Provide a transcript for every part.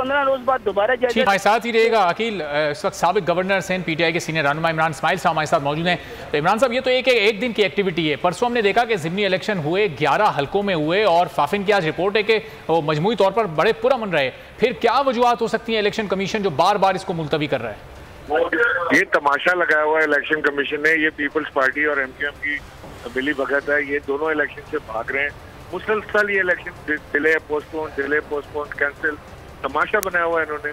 15 रोज बाद दोबारा जाएगा। हमारे साथ ही रहेगा अकील, इस वक्त साबिक गवर्नर सिंध पीटीआई के सीनियर रहनुमा इमरान इस्माइल साहब हमारे साथ मौजूद हैं। तो इमरान साहब, ये तो एक दिन की एक्टिविटी है। परसों हमने देखा कि ज़िमनी इलेक्शन हुए, 11 हलकों में हुए और फाफिन की आज रिपोर्ट है कि वो मजमूई तौर पर बड़े पुरअमन रहे। फिर क्या वजूहत हो सकती है इलेक्शन कमीशन जो बार बार इसको मुलतवी कर रहा है? ये तमाशा लगाया हुआ है इलेक्शन कमीशन ने। ये पीपल्स पार्टी और एमक्यूएम की मिली भगत है। ये दोनों इलेक्शन से भाग रहे हैं मुसलसल। ये इलेक्शन डिले पोस्टपोन कैंसिल, तमाशा बनाया हुआ है इन्होंने।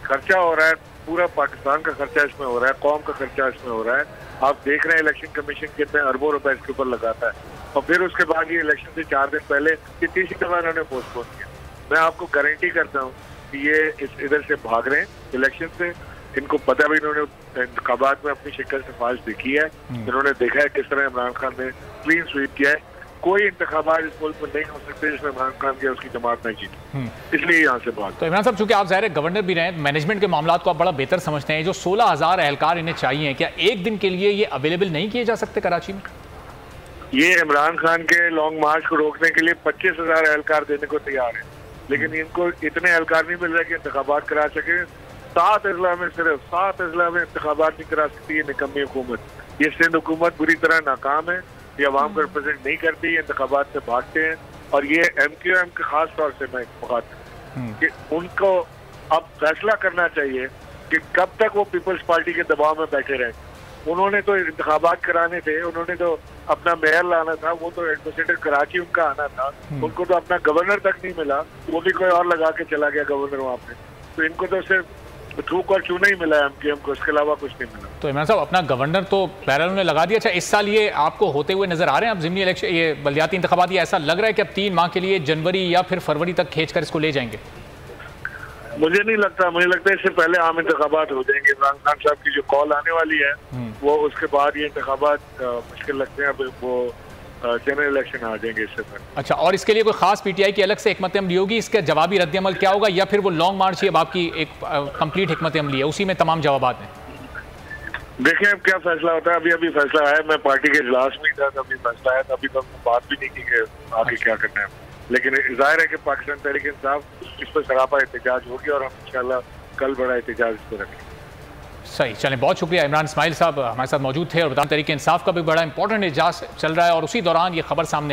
खर्चा हो रहा है, पूरा पाकिस्तान का खर्चा इसमें हो रहा है, कौम का खर्चा इसमें हो रहा है। आप देख रहे हैं इलेक्शन कमीशन कितने अरबों रुपए इसके ऊपर लगाता है, और फिर उसके बाद ये इलेक्शन से 4 दिन पहले ये तीसरी दफा इन्होंने पोस्टपोन किया। मैं आपको गारंटी करता हूँ कि ये इधर से भाग रहे हैं इलेक्शन से। इनको पता भी, इन्होंने इंतखाबात में अपनी शिक्ल से फाज देखी है। इन्होंने देखा है किस तरह इमरान खान ने क्लीन स्वीप किया है। कोई इंतखाबात इस मुल्क में नहीं हो सकते जिसमें इमरान खान की उसकी जमात नहीं जीती, इसलिए यहाँ से भाग। तो इमरान साहब, चूंकि आप ज़ाहिर गवर्नर भी रहे, मैनेजमेंट के मामलों को आप बड़ा बेहतर समझते हैं। जो 16,000 एहलकार इन्हें चाहिए, क्या एक दिन के लिए ये अवेलेबल नहीं किए जा सकते कराची में? ये इमरान खान के लॉन्ग मार्च को रोकने के लिए 25,000 एहलकार देने को तैयार है, लेकिन इनको इतने एहलकार नहीं मिल रहे कि इंतखाबात करा सके। 7 अजला में, सिर्फ 7 अजला में इंतखाबात नहीं करा सकती है निकम्मी हुकूमत। ये सिंध हुकूमत बुरी तरह नाकाम है। ये अवाम को रिप्रेजेंट नहीं करती, इंतखाबात से भागते हैं। और ये एमक्यूएम के खास तौर से मैं मुखातिब कि उनको अब फैसला करना चाहिए कि कब तक वो पीपल्स पार्टी के दबाव में बैठे रहें। उन्होंने तो इंतखाबात कराने थे, उन्होंने तो अपना मेयर लाना था, वो तो एडमिनिस्ट्रेटर कराची उनका आना था। उनको तो अपना गवर्नर तक नहीं मिला, वो भी कोई और लगा के चला गया गवर्नर वहाँ पे। तो इनको तो सिर्फ थूक और चूना ही मिला है एमक्यूएम को, इसके अलावा कुछ नहीं मिला। तो इमरान साहब, अपना गवर्नर तो बहरहाल उन्होंने लगा दिया। अच्छा, इस साल ये आपको होते हुए नजर आ रहे हैं अब ज़िमनी इलेक्शन, ये बलदियाती इंतखाबात, ये ऐसा लग रहा है कि अब 3 माह के लिए जनवरी या फिर फरवरी तक खींचकर इसको ले जाएंगे? मुझे नहीं लगता। मुझे लगता है इससे पहले आम इंतखाबात हो जाएंगे। इमरान खान साहब की जो कॉल आने वाली है वो उसके बाद ये इंतखाबात मुश्किल लगते हैं। अब वो जनरल इलेक्शन आ जाएंगे इससे पहले। अच्छा, और इसके लिए कोई खास पीटीआई की अलग से हिकमत अमली होगी? इसका जवाबी रद्द अमल क्या होगा, या फिर वो लॉन्ग मार्च ही अब आपकी एक कंप्लीट हिकमत अमली है, उसी में तमाम जवाब हैं? देखें अब क्या फैसला होता है। अभी फैसला आया, मैं पार्टी के इजलास में था तभी फैसला आया, तभी तो बात भी नहीं की कि आगे क्या करना है। लेकिन जाहिर है कि पाकिस्तान तहरीक इंसाफ इस पर सरापा एहतजाज होगी और हम इंशाल्लाह कल बड़ा एहतजाज इस पर रखेंगे। सही, चलें, बहुत शुक्रिया। इमरान इस्माइल साहब हमारे साथ मौजूद थे और तहरीक इंसाफ का भी बड़ा इंपॉर्टेंट एहतजाज चल रहा है और उसी दौरान ये खबर सामने